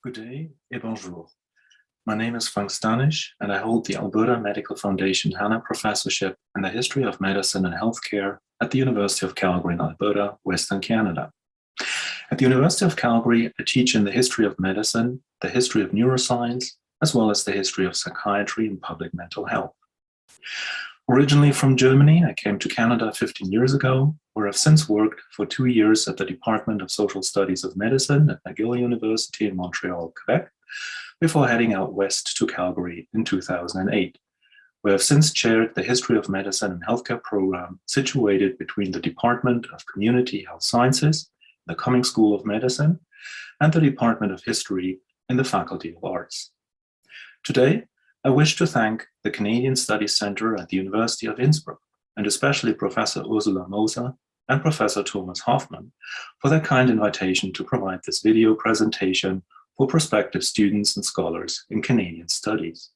Good day et bonjour. My name is Frank Stahnisch, and I hold the Alberta Medical Foundation Hanna Professorship in the History of Medicine and Healthcare at the University of Calgary in Alberta, Western Canada. At the University of Calgary, I teach in the history of medicine, the history of neuroscience, as well as the history of psychiatry and public mental health. Originally from Germany, I came to Canada 15 years ago, where I've since worked for 2 years at the Department of Social Studies of Medicine at McGill University in Montreal, Quebec, before heading out west to Calgary in 2008, where I've since chaired the History of Medicine and Healthcare program situated between the Department of Community Health Sciences, the Cummings School of Medicine, and the Department of History in the Faculty of Arts. Today, I wish to thank the Canadian Studies Centre at the University of Innsbruck, and especially Professor Ursula Moser and Professor Thomas Hoffmann for their kind invitation to provide this video presentation for prospective students and scholars in Canadian studies.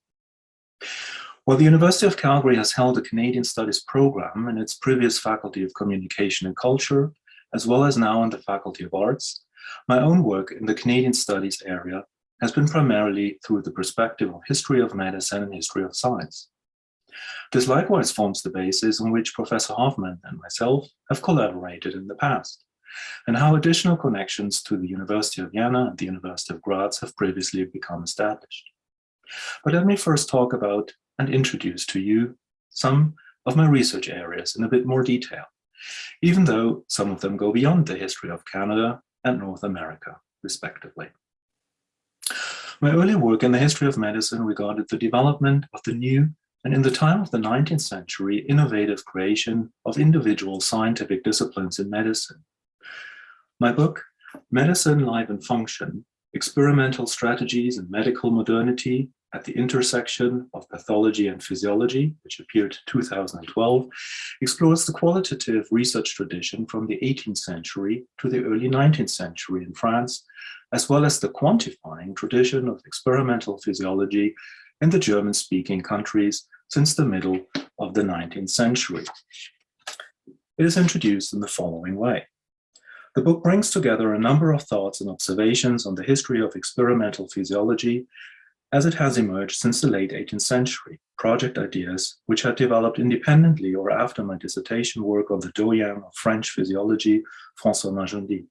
While the University of Calgary has held a Canadian Studies program in its previous Faculty of Communication and Culture, as well as now in the Faculty of Arts, my own work in the Canadian Studies area has been primarily through the perspective of history of medicine and history of science. This likewise forms the basis on which Professor Hoffmann and myself have collaborated in the past, and how additional connections to the University of Vienna and the University of Graz have previously become established. But let me first talk about and introduce to you some of my research areas in a bit more detail, even though some of them go beyond the history of Canada and North America, respectively. My early work in the history of medicine regarded the development of the new and, in the time of the 19th century, innovative creation of individual scientific disciplines in medicine. My book, Medicine, Life and Function, Experimental Strategies and Medical Modernity at the Intersection of Pathology and Physiology, which appeared 2012, explores the qualitative research tradition from the 18th century to the early 19th century in France, as well as the quantifying tradition of experimental physiology in the German-speaking countries since the middle of the 19th century. It is introduced in the following way. The book brings together a number of thoughts and observations on the history of experimental physiology as it has emerged since the late 18th century, project ideas which had developed independently or after my dissertation work on the doyen of French physiology, François Magendie.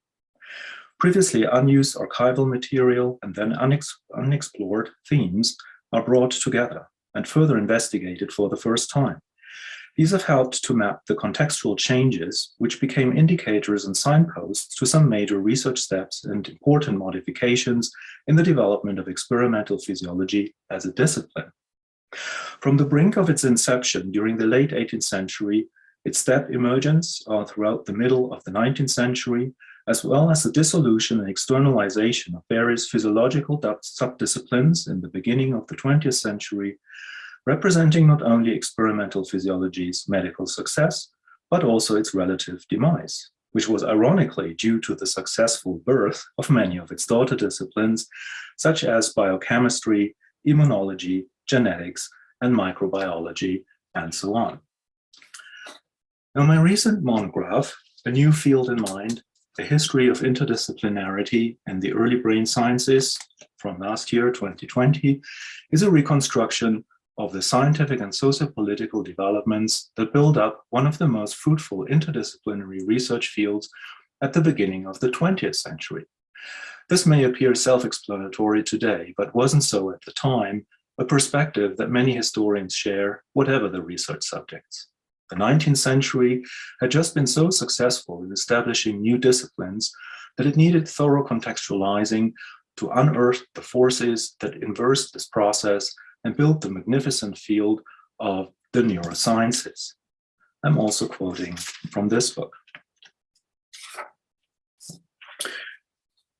Previously unused archival material and then unexplored themes are brought together and further investigated for the first time. These have helped to map the contextual changes which became indicators and signposts to some major research steps and important modifications in the development of experimental physiology as a discipline. From the brink of its inception during the late 18th century, its step emergence throughout the middle of the 19th century, as well as the dissolution and externalization of various physiological subdisciplines in the beginning of the 20th century, representing not only experimental physiology's medical success, but also its relative demise, which was ironically due to the successful birth of many of its daughter disciplines, such as biochemistry, immunology, genetics, and microbiology, and so on. Now, my recent monograph, A New Field in Mind, A History of Interdisciplinarity in the Early Brain Sciences, from last year, 2020, is a reconstruction of the scientific and socio-political developments that build up one of the most fruitful interdisciplinary research fields at the beginning of the 20th century. This may appear self-explanatory today, but wasn't so at the time, a perspective that many historians share, whatever the research subjects. The 19th century had just been so successful in establishing new disciplines that it needed thorough contextualizing to unearth the forces that inversed this process and build the magnificent field of the neurosciences. I'm also quoting from this book.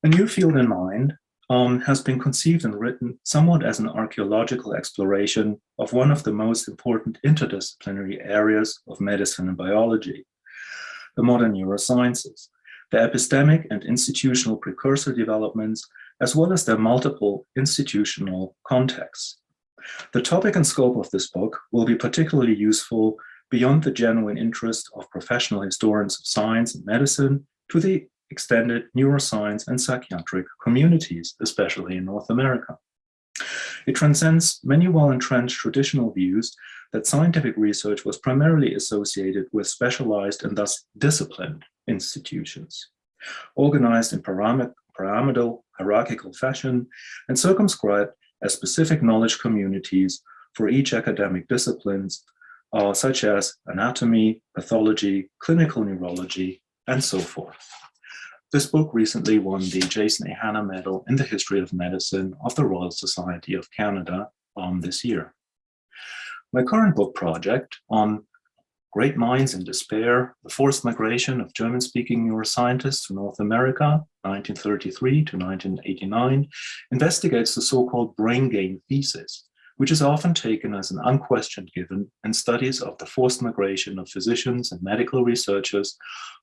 A New Field in Mind has been conceived and written somewhat as an archaeological exploration of one of the most important interdisciplinary areas of medicine and biology, the modern neurosciences, the epistemic and institutional precursor developments, as well as their multiple institutional contexts. The topic and scope of this book will be particularly useful beyond the genuine interest of professional historians of science and medicine to the extended neuroscience and psychiatric communities, especially in North America. It transcends many well-entrenched traditional views that scientific research was primarily associated with specialized and thus disciplined institutions, organized in pyramidal, hierarchical fashion, and circumscribed as specific knowledge communities for each academic disciplines, such as anatomy, pathology, clinical neurology, and so forth. This book recently won the Jason A. Hanna Medal in the History of Medicine of the Royal Society of Canada this year. My current book project on Great Minds in Despair, the Forced Migration of German-Speaking Neuroscientists to North America, 1933 to 1989, investigates the so-called brain gain thesis, which is often taken as an unquestioned given in studies of the forced migration of physicians and medical researchers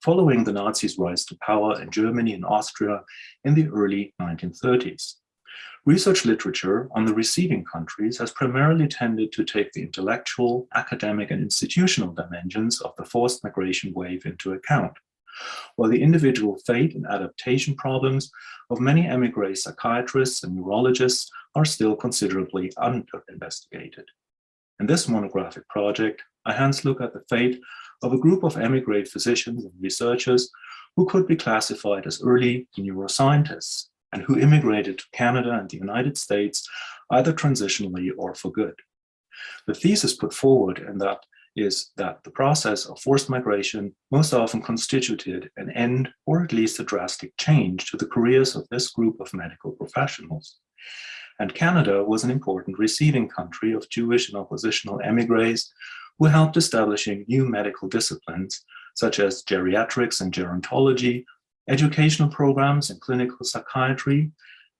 following the Nazis' rise to power in Germany and Austria in the early 1930s. Research literature on the receiving countries has primarily tended to take the intellectual, academic, and institutional dimensions of the forced migration wave into account, while the individual fate and adaptation problems of many émigré psychiatrists and neurologists are still considerably under-investigated. In this monographic project, I hence look at the fate of a group of émigré physicians and researchers who could be classified as early neuroscientists and who immigrated to Canada and the United States either transitionally or for good. The thesis put forward in that is that the process of forced migration most often constituted an end or at least a drastic change to the careers of this group of medical professionals. And Canada was an important receiving country of Jewish and oppositional émigrés who helped establishing new medical disciplines such as geriatrics and gerontology, educational programs in clinical psychiatry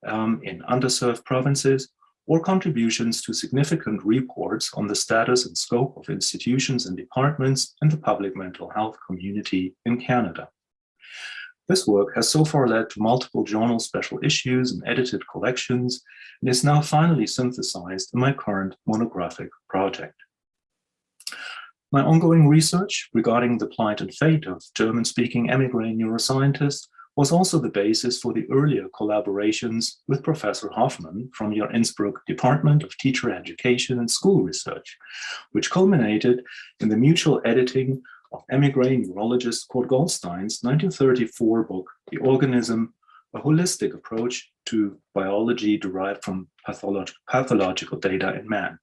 in underserved provinces, or contributions to significant reports on the status and scope of institutions and departments in the public mental health community in Canada. This work has so far led to multiple journal special issues and edited collections, and is now finally synthesized in my current monographic project. My ongoing research regarding the plight and fate of German-speaking émigré neuroscientists was also the basis for the earlier collaborations with Professor Hoffman from your Innsbruck Department of Teacher Education and School Research, which culminated in the mutual editing of émigré neurologist Kurt Goldstein's 1934 book, The Organism, a holistic approach to biology derived from pathological data in man,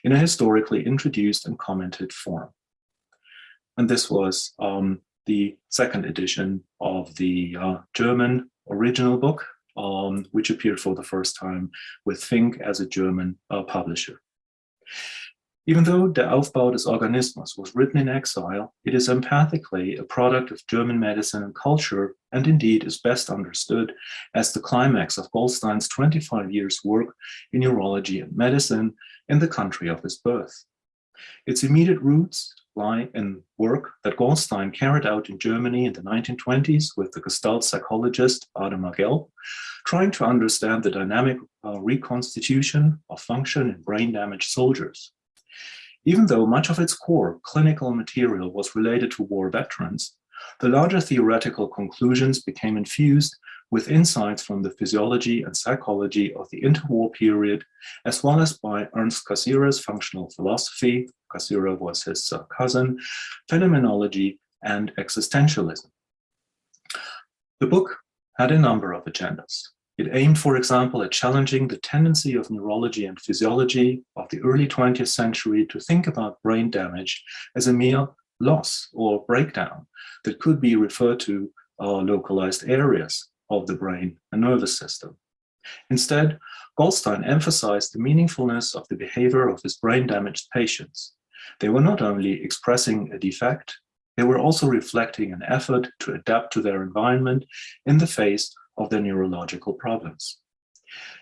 in a historically introduced and commented form. And this was the second edition of the German original book, which appeared for the first time with Fink as a German publisher. Even though Der Aufbau des Organismus was written in exile, it is empathically a product of German medicine and culture, and indeed is best understood as the climax of Goldstein's 25 years work in neurology and medicine in the country of his birth. Its immediate roots lie in work that Goldstein carried out in Germany in the 1920s with the Gestalt psychologist Ademar Gelb, trying to understand the dynamic reconstitution of function in brain-damaged soldiers. Even though much of its core clinical material was related to war veterans, the larger theoretical conclusions became infused with insights from the physiology and psychology of the interwar period, as well as by Ernst Cassirer's functional philosophy, Cassirer was his cousin, phenomenology, and existentialism. The book had a number of agendas. It aimed, for example, at challenging the tendency of neurology and physiology of the early 20th century to think about brain damage as a mere loss or breakdown that could be referred to localized areas of the brain and nervous system. Instead, Goldstein emphasized the meaningfulness of the behavior of his brain-damaged patients. They were not only expressing a defect, they were also reflecting an effort to adapt to their environment in the face of their neurological problems.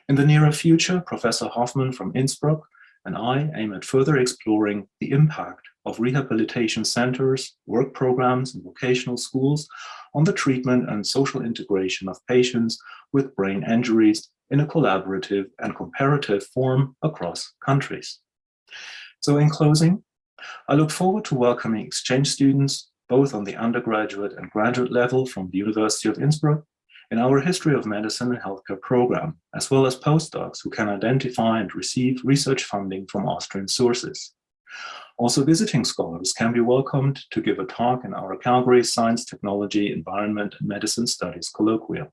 In the nearer future, Professor Hoffman from Innsbruck and I aim at further exploring the impact of rehabilitation centers, work programs, and vocational schools on the treatment and social integration of patients with brain injuries in a collaborative and comparative form across countries. So in closing, I look forward to welcoming exchange students, both on the undergraduate and graduate level from the University of Innsbruck, in our History of Medicine and Healthcare program, as well as postdocs who can identify and receive research funding from Austrian sources. Also, visiting scholars can be welcomed to give a talk in our Calgary Science, Technology, Environment, and Medicine Studies colloquium.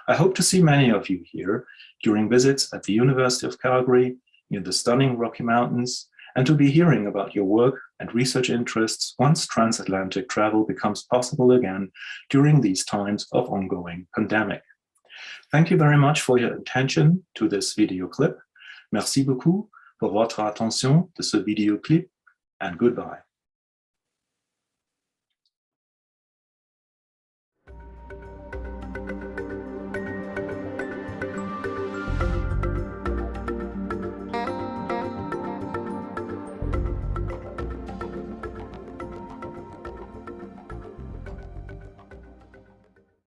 I hope to see many of you here during visits at the University of Calgary, in the stunning Rocky Mountains, and to be hearing about your work and research interests once transatlantic travel becomes possible again during these times of ongoing pandemic. Thank you very much for your attention to this video clip. Merci beaucoup pour votre attention de ce vidéo clip, and goodbye.